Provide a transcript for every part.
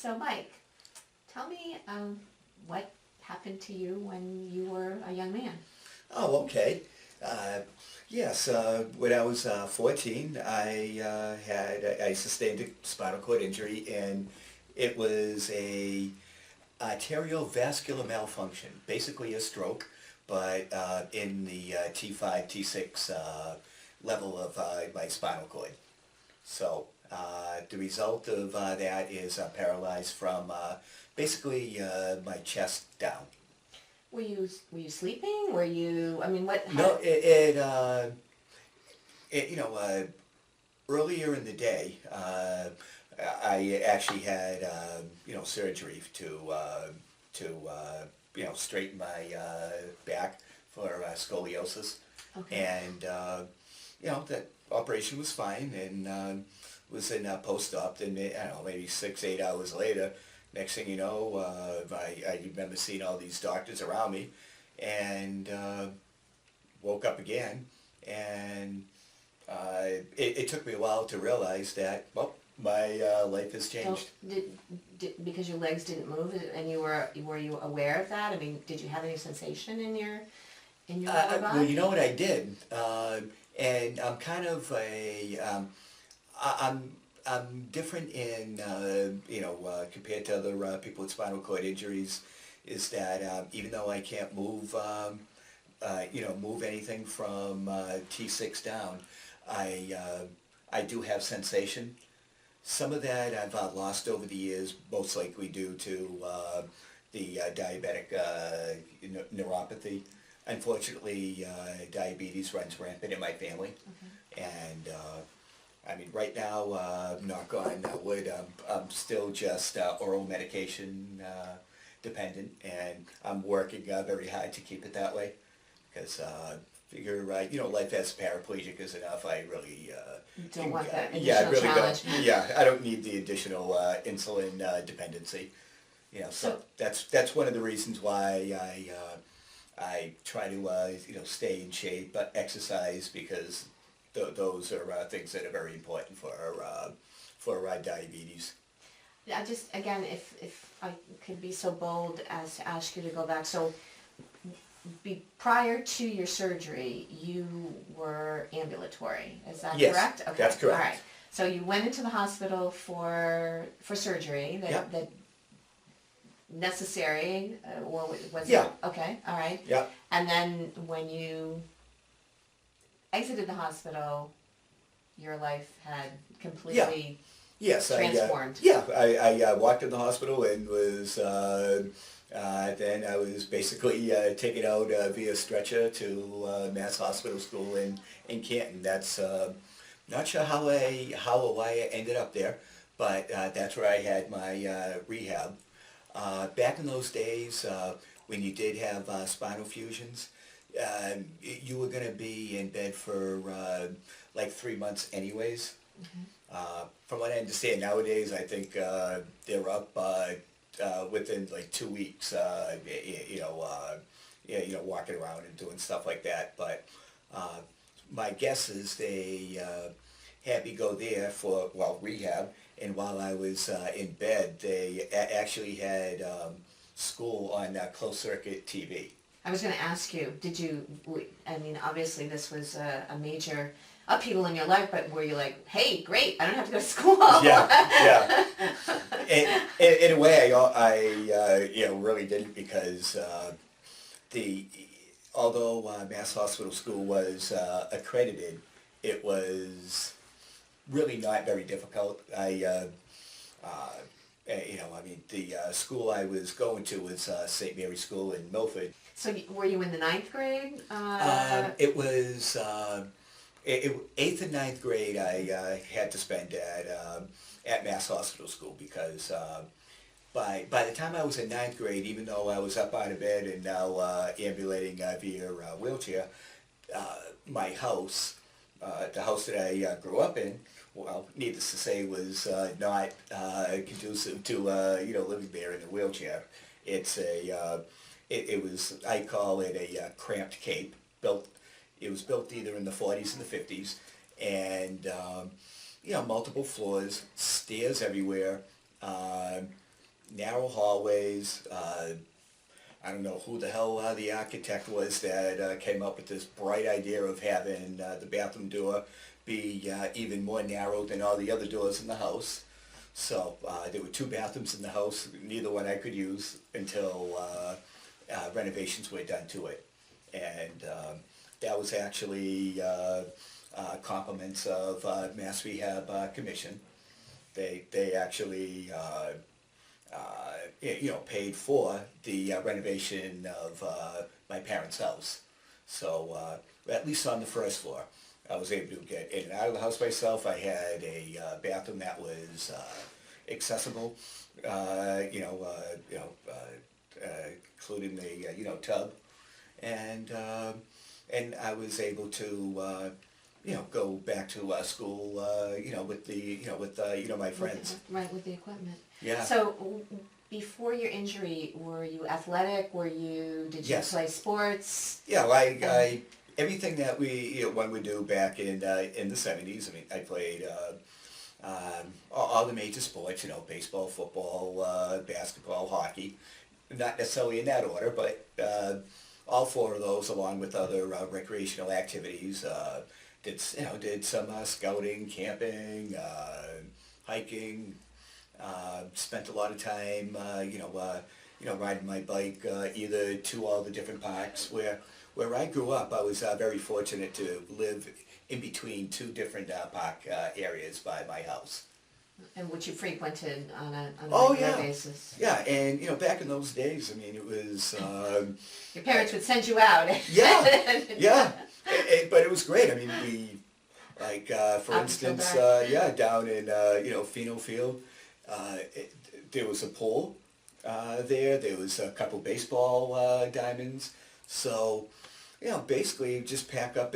So Mike, tell me what happened to you when you were a young man? Oh, okay. Yes, when I was 14, I sustained a spinal cord injury, and it was a arteriovascular malfunction, basically a stroke, but in the T5, T6 level of my spinal cord. So the result of that is paralyzed from basically my chest down. Were you sleeping? Were you? I mean, what? No, you know, earlier in the day, I actually had surgery to straighten my back for scoliosis, Okay. and that operation was fine, and was in post-op. And I don't know, maybe 6, 8 hours later, next thing you know, I remember seeing all these doctors around me, and woke up again, and it took me a while to realize that, well, my life has So changed. because your legs didn't move, and were you aware of that? I mean, did you have any sensation in your lower Well, body? you know what I did, and I'm kind of I'm different in compared to other people with spinal cord injuries, is that even though I can't move move anything from T6 down, I do have sensation. Some of that I've lost over the years, most likely due to the diabetic neuropathy. Unfortunately, diabetes runs rampant in my family, and I mean, right now, knock on wood, I'm still just oral medication dependent, and I'm working very hard to keep it that way, because figure, life as a paraplegic is enough. I really Don't want that yeah, I additional really challenge. don't. Yeah, I don't need the additional insulin dependency. So that's one of the reasons why I try to stay in shape, but exercise, because those are things that are very important for diabetes. I just, again, if I could be so bold as to ask you to go back. So prior to your surgery, you were ambulatory. Is that Yes, correct? Okay. that's correct. All right. So you went into the hospital for surgery Yep. that necessary, or was Yeah. it? Okay. All right. Yeah. And then when you exited the hospital, your life had completely Yes, transformed. I walked in the hospital and was then I was basically taken out via stretcher to Mass Hospital School in Canton. That's not sure how or why I ended up there, but that's where I had my rehab. Back in those days, when you did have spinal fusions, you were going to be in bed for like 3 months anyways. From what I understand nowadays, I think they're up within like 2 weeks. Walking around and doing stuff like that. But my guess is they had me go there for rehab, and while I was in bed, they actually had school on closed circuit TV. I was going to ask you, I mean, obviously this was a major upheaval in your life, but were you like, hey, great, I don't have to go to school? Yeah. In a way, I really didn't, because although Mass Hospital School was accredited, it was really not very difficult. The school I was going to was St. Mary's School in Milford. So were you in the 9th grade? It was 8th and 9th grade I had to spend at Mass Hospital School, because by the time I was in 9th grade, even though I was up out of bed and now ambulating via wheelchair, my house, the house that I grew up in, well, needless to say, was not conducive to living there in a wheelchair. It's it was, I call it a cramped cape. It was built either in the 40s and the 50s, and multiple floors, stairs everywhere, narrow hallways. I don't know who the hell the architect was that came up with this bright idea of having the bathroom door be even more narrow than all the other doors in the house. So there were two bathrooms in the house, neither one I could use until renovations were done to it. And that was actually compliments of Mass Rehab Commission. They actually paid for the renovation of my parents' house. So at least on the first floor, I was able to get in and out of the house myself. I had a bathroom that was accessible, including the tub, and I was able to go back to school, with my friends. With the equipment. Yeah. So before your injury, were you athletic? Did you Yes. play sports? Yeah, I everything that one would do back in the 70s. I mean, I played all the major sports, baseball, football, basketball, hockey. Not necessarily in that order, but all four of those, along with other recreational activities. Did some scouting, camping, hiking. Spent a lot of time, riding my bike either to all the different parks. Where I grew up, I was very fortunate to live in between two different park areas by my house. And which you frequented on a Oh, regular yeah. basis? Yeah, and back in those days, I mean, it was... Your parents would send you out. Yeah, yeah. But it was great. I mean, we, for Out instance, until dark. down in, Pheno Field, there was a pool there. There was a couple baseball diamonds. So, basically just pack up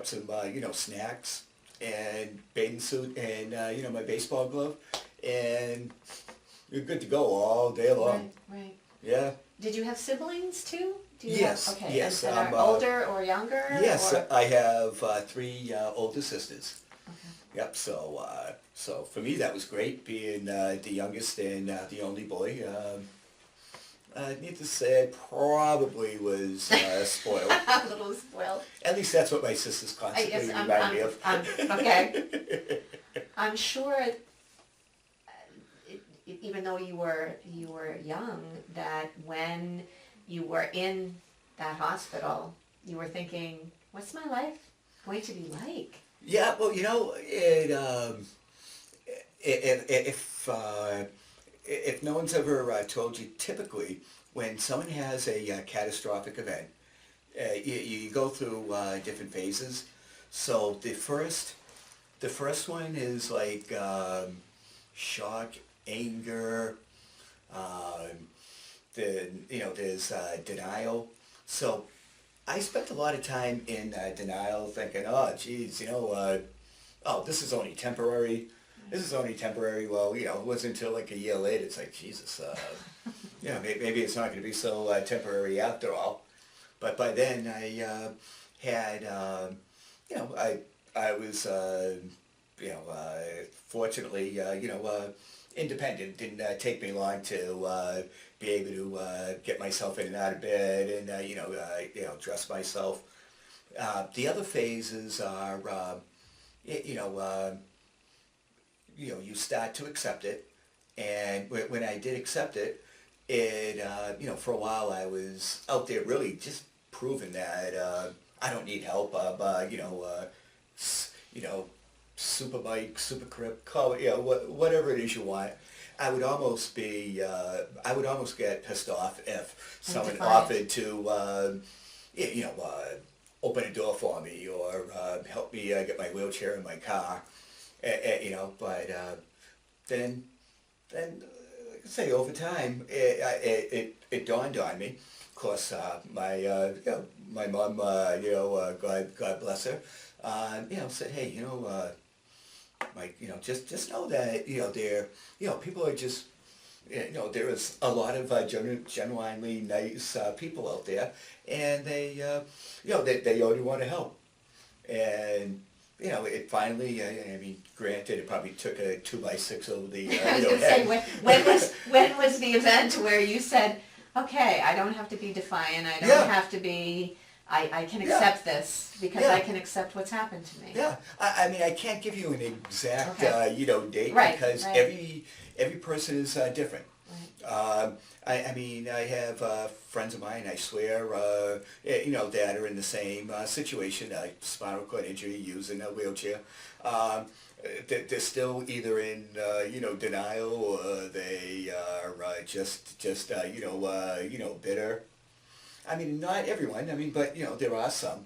some, snacks and bathing suit and, my baseball glove, and you're good to go all day long. Right. Yeah. Did you have siblings too? Do you Yes, Have, okay. yes, And are I'm, older or younger? Yes, Or? I have three older sisters. Okay. Yep. So for me that was great being the youngest and the only boy. Need to say, I probably was spoiled. A little spoiled. At least that's what my sisters constantly remind me of. Okay. I'm sure, even though you were young, that when you were in that hospital, you were thinking, "What's my life going to be like?" Yeah. Well, if no one's ever told you, typically when someone has a catastrophic event, you go through different phases. So the first one is like shock, anger. There's denial. So I spent a lot of time in denial, thinking, oh, geez, oh, this is only temporary. This is only temporary. Well, it wasn't until like a year later, it's like, Jesus, maybe it's not going to be so temporary after all. But by then I had, I was, fortunately, independent. Didn't take me long to be able to get myself in and out of bed and, dress myself. The other phases are, you start to accept it, and when I did accept it, for a while I was out there really just proving that I don't need help. Super bike, super grip, call it, whatever it is you want. I would almost get pissed off if someone offered to, open a door for me or help me get my wheelchair in my car. But then, like I say, over time, it dawned on me. Of course, my mom, God bless her, said, hey, Mike, just know that, people are just, there is a lot of genuinely nice people out there, and they only want to help. And it finally, I mean, granted, it probably took a 2x6 over the, I was gonna say, head. when was the event where you said, okay, I don't have to be defiant, I don't Yeah. have to be, I can Yeah. accept this, because Yeah. I can accept what's happened to me. Yeah, I mean, I can't give you an exact, Okay. date, Right, because right. every person is different. Right. I mean, I have friends of mine, I swear, that are in the same situation, spinal cord injury, using a wheelchair. They're still either in, denial, or they are just bitter. I mean, not everyone, I mean, but, there are some.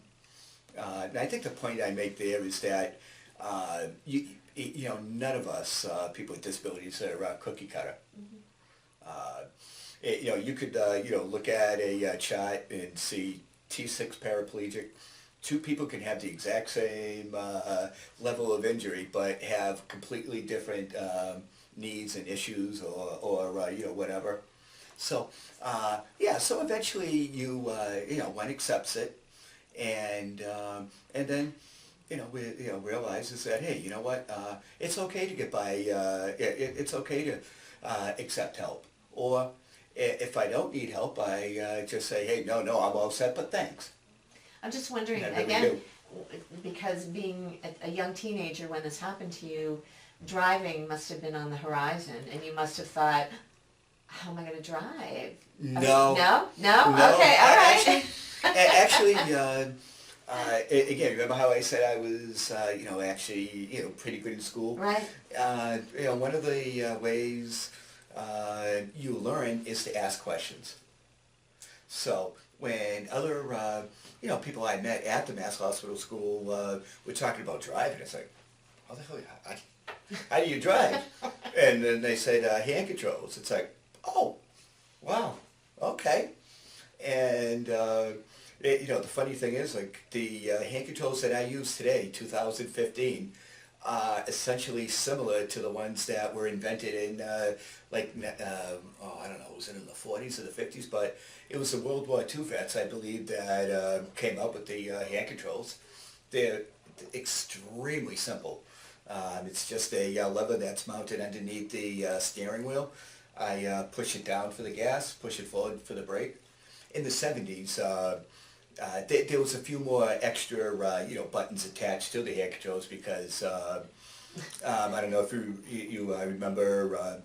And I think the point I make there is that, none of us, people with disabilities, are cookie cutter. You could, look at a chart and see T6 paraplegic. Two people can have the exact same level of injury, but have completely different needs and issues, or whatever. So, so eventually one accepts it, and then, realizes that, hey, you know what, it's okay to get by, it's okay to accept help. Or if I don't need help, I just say, hey, no, I'm all set, but thanks. I'm just wondering, I really again, do. because being a young teenager when this happened to you, driving must have been on the horizon, and you must have thought, how am I gonna drive? No. No? No, Okay, all right. Actually, again, remember how I said I was, pretty good in school? Right. One of the ways you learn is to ask questions. So when other, people I met at the Mass Hospital School were talking about driving, it's like, how the hell, how do you drive? And then they said hand controls. It's like, oh, wow, okay. And the funny thing is, like, the hand controls that I use today, 2015, are essentially similar to the ones that were invented in, I don't know, was it in the 40s or the 50s? But it was the World War II vets, I believe, that came up with the hand controls. They're extremely simple. It's just a lever that's mounted underneath the steering wheel. I push it down for the gas, push it forward for the brake. In the 70s, there was a few more extra, buttons attached to the hand controls, because I don't know if you remember,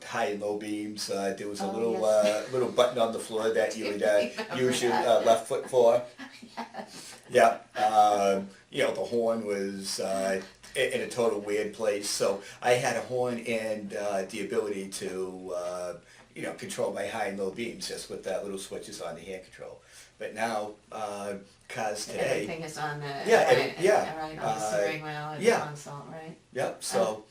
high and low beams. There was a little Yes. little button on the floor that you would remember use your that. left foot for. Yes. Yeah, the horn was in a total weird place. So I had a horn and the ability to, control my high and low beams just with that little switches on the hand control. But now, cars today, Everything is on the, Yeah, right, on the steering wheel and the yeah. console, right? Yep. So,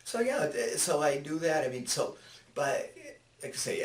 so I do that. I mean, but like I say,